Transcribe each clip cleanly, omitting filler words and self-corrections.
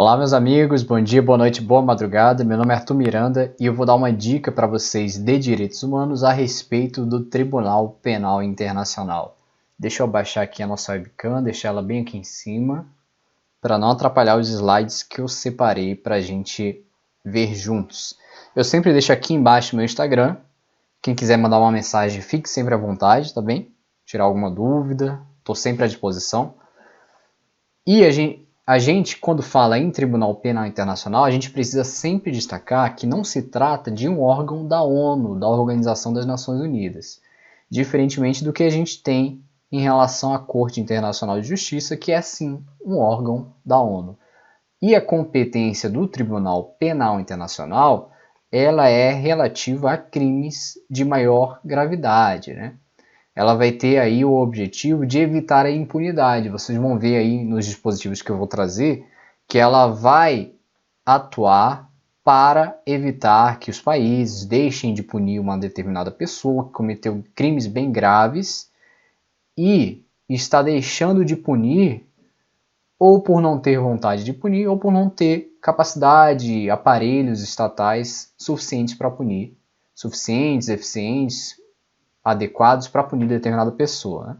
Olá meus amigos, bom dia, boa noite, boa madrugada, meu nome é Arthur Miranda e eu vou dar uma dica para vocês de direitos humanos a respeito do Tribunal Penal Internacional. Deixa eu abaixar aqui a nossa webcam, deixar ela bem aqui em cima, para não atrapalhar os slides que eu separei para a gente ver juntos. Eu sempre deixo aqui embaixo meu Instagram, quem quiser mandar uma mensagem fique sempre à vontade, tá bem? Tirar alguma dúvida, estou sempre à disposição. E a gente, quando fala em Tribunal Penal Internacional, a gente precisa sempre destacar que não se trata de um órgão da ONU, da Organização das Nações Unidas, diferentemente do que a gente tem em relação à Corte Internacional de Justiça, que é sim um órgão da ONU. E a competência do Tribunal Penal Internacional, ela é relativa a crimes de maior gravidade, né? Ela vai ter aí o objetivo de evitar a impunidade. Vocês vão ver aí nos dispositivos que eu vou trazer que ela vai atuar para evitar que os países deixem de punir uma determinada pessoa que cometeu crimes bem graves e está deixando de punir ou por não ter vontade de punir ou por não ter capacidade, aparelhos estatais suficientes para punir, suficientes, eficientes, adequados para punir determinada pessoa. Né?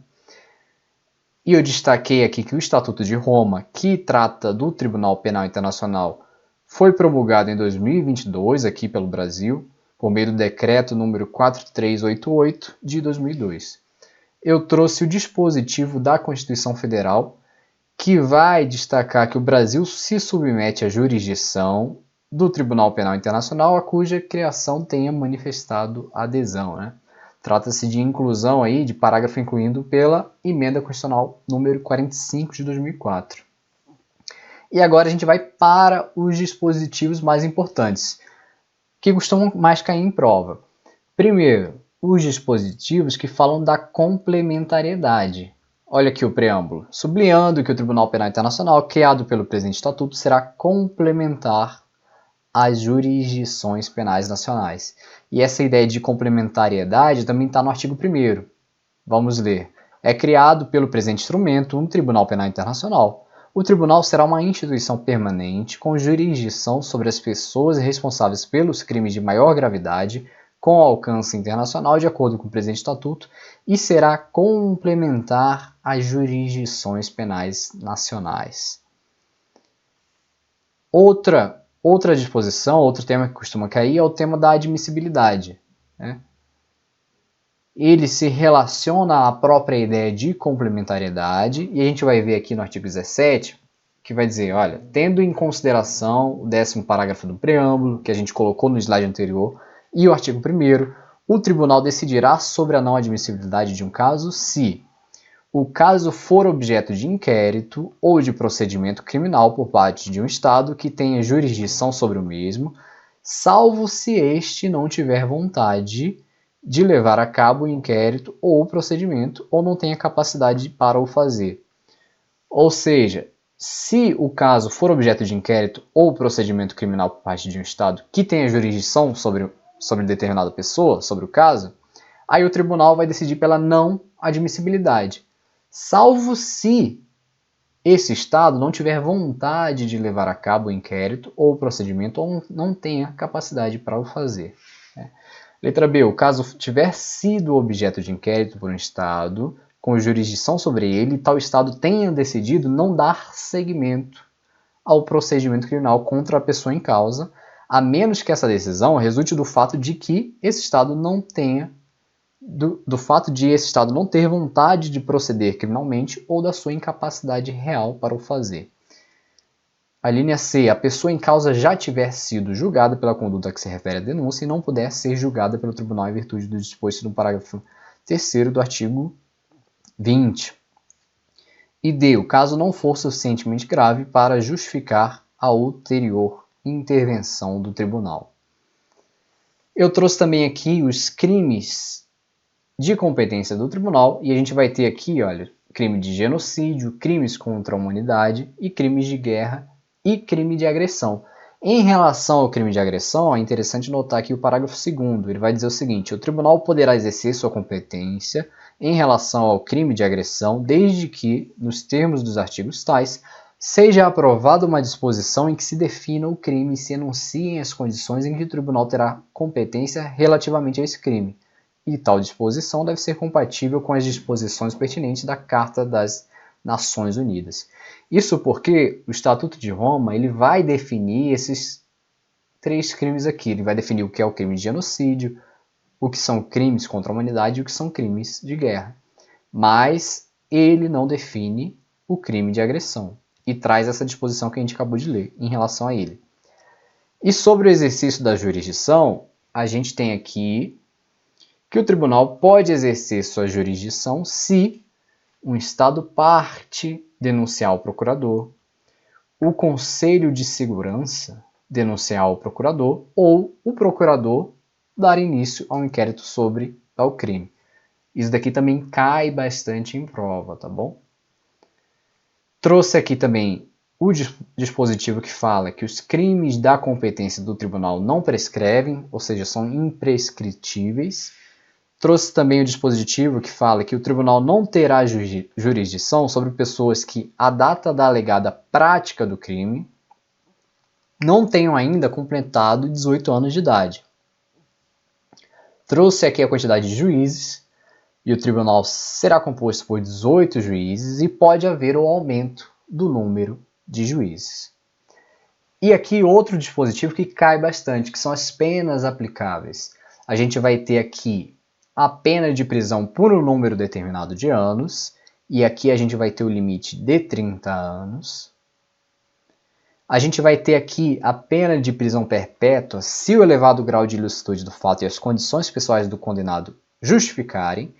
E eu destaquei aqui que o Estatuto de Roma, que trata do Tribunal Penal Internacional, foi promulgado em 2022 aqui pelo Brasil, por meio do decreto número 4388 de 2002. Eu trouxe o dispositivo da Constituição Federal, que vai destacar que o Brasil se submete à jurisdição do Tribunal Penal Internacional, a cuja criação tenha manifestado adesão, né? Trata-se de inclusão aí, de parágrafo incluindo pela Emenda Constitucional número 45 de 2004. E agora a gente vai para os dispositivos mais importantes, que costumam mais cair em prova. Primeiro, os dispositivos que falam da complementariedade. Olha aqui o preâmbulo. Sublinhando que o Tribunal Penal Internacional, criado pelo presente Estatuto, será complementar às jurisdições penais nacionais. E essa ideia de complementariedade também está no artigo 1º. Vamos ler. É criado pelo presente instrumento um Tribunal Penal Internacional. O tribunal será uma instituição permanente com jurisdição sobre as pessoas responsáveis pelos crimes de maior gravidade, com alcance internacional, de acordo com o presente estatuto, e será complementar às jurisdições penais nacionais. Outra disposição, outro tema que costuma cair é o tema da admissibilidade. Né? Ele se relaciona à própria ideia de complementariedade, e a gente vai ver aqui no artigo 17, que vai dizer, olha, tendo em consideração o 10º parágrafo do preâmbulo, que a gente colocou no slide anterior, e o artigo 1º, o tribunal decidirá sobre a não admissibilidade de um caso se o caso for objeto de inquérito ou de procedimento criminal por parte de um Estado que tenha jurisdição sobre o mesmo, salvo se este não tiver vontade de levar a cabo o inquérito ou o procedimento ou não tenha capacidade para o fazer. Ou seja, se o caso for objeto de inquérito ou procedimento criminal por parte de um Estado que tenha jurisdição sobre determinada pessoa, sobre o caso, aí o tribunal vai decidir pela não admissibilidade. Salvo se esse Estado não tiver vontade de levar a cabo o inquérito ou o procedimento ou não tenha capacidade para o fazer. Letra B. O caso tiver sido objeto de inquérito por um Estado com jurisdição sobre ele, tal Estado tenha decidido não dar seguimento ao procedimento criminal contra a pessoa em causa, a menos que essa decisão resulte do fato de que esse Estado não tenha do fato de esse Estado não ter vontade de proceder criminalmente ou da sua incapacidade real para o fazer. A linha C. A pessoa em causa já tiver sido julgada pela conduta a que se refere a denúncia e não puder ser julgada pelo tribunal em virtude do disposto no parágrafo 3º do artigo 20. E D. O caso não for suficientemente grave para justificar a ulterior intervenção do tribunal. Eu trouxe também aqui os crimes de competência do tribunal, e a gente vai ter aqui, olha, crime de genocídio, crimes contra a humanidade e crimes de guerra e crime de agressão. Em relação ao crime de agressão, é interessante notar aqui o parágrafo 2º, ele vai dizer o seguinte: o tribunal poderá exercer sua competência em relação ao crime de agressão, desde que, nos termos dos artigos tais, Seja aprovada uma disposição em que se defina o crime e se enunciem as condições em que o tribunal terá competência relativamente a esse crime. E tal disposição deve ser compatível com as disposições pertinentes da Carta das Nações Unidas. Isso porque o Estatuto de Roma ele vai definir esses 3 crimes aqui. Ele vai definir o que é o crime de genocídio, o que são crimes contra a humanidade e o que são crimes de guerra. Mas ele não define o crime de agressão e traz essa disposição que a gente acabou de ler em relação a ele. E sobre o exercício da jurisdição, a gente tem aqui que o tribunal pode exercer sua jurisdição se um Estado parte denunciar o procurador, o Conselho de Segurança denunciar o procurador ou o procurador dar início ao inquérito sobre tal crime. Isso daqui também cai bastante em prova, tá bom? Trouxe aqui também o dispositivo que fala que os crimes da competência do tribunal não prescrevem, ou seja, são imprescritíveis. Trouxe também o dispositivo que fala que o tribunal não terá jurisdição sobre pessoas que, à data da alegada prática do crime, não tenham ainda completado 18 anos de idade. Trouxe aqui a quantidade de juízes, e o tribunal será composto por 18 juízes e pode haver o aumento do número de juízes. E aqui outro dispositivo que cai bastante, que são as penas aplicáveis. A gente vai ter aqui a pena de prisão por um número determinado de anos, e aqui a gente vai ter o limite de 30 anos. A gente vai ter aqui a pena de prisão perpétua se o elevado grau de ilicitude do fato e as condições pessoais do condenado justificarem.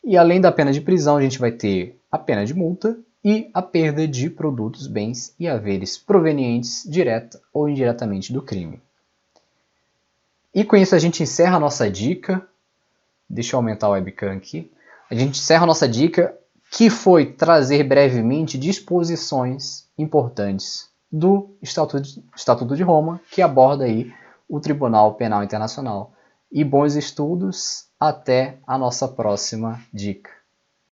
E além da pena de prisão, a gente vai ter a pena de multa e a perda de produtos, bens e haveres provenientes direta ou indiretamente do crime. E com isso a gente encerra a nossa dica. Deixa eu aumentar o webcam aqui. A gente encerra a nossa dica, que foi trazer brevemente disposições importantes do Estatuto de Roma, que aborda aí o Tribunal Penal Internacional. E bons estudos, até a nossa próxima dica.